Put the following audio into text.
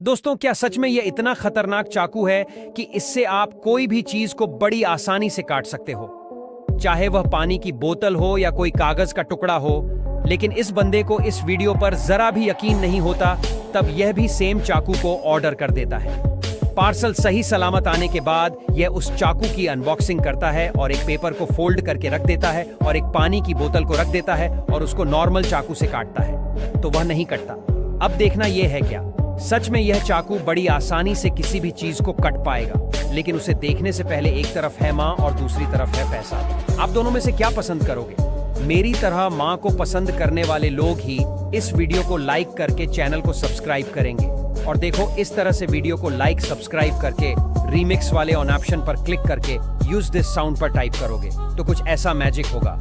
दोस्तों, क्या सच में ये इतना खतरनाक चाकू है कि इससे आप कोई भी चीज को बड़ी आसानी से काट सकते हो, चाहे वह पानी की बोतल हो या कोई कागज का टुकड़ा हो। लेकिन इस बंदे को इस वीडियो पर जरा भी यकीन नहीं होता, तब यह भी सेम चाकू को ऑर्डर कर देता है। पार्सल सही सलामत आने के बाद यह उस चाकू की अनबॉक्सिंग करता है और एक पेपर को फोल्ड करके रख देता है और एक पानी की बोतल को रख देता है और उसको नॉर्मल चाकू से काटता है, तो वह नहीं कटता। अब देखना यह है क्या सच में यह चाकू बड़ी आसानी से किसी भी चीज को कट पाएगा, लेकिन उसे देखने से पहले एक तरफ है माँ और दूसरी तरफ है पैसा। आप दोनों में से क्या पसंद करोगे? मेरी तरह माँ को पसंद करने वाले लोग ही इस वीडियो को लाइक करके चैनल को सब्सक्राइब करेंगे। और देखो, इस तरह से वीडियो को लाइक सब्सक्राइब करके रीमिक्स वाले ऑन ऑप्शन पर क्लिक करके यूज दिस साउंड पर टाइप करोगे तो कुछ ऐसा मैजिक होगा।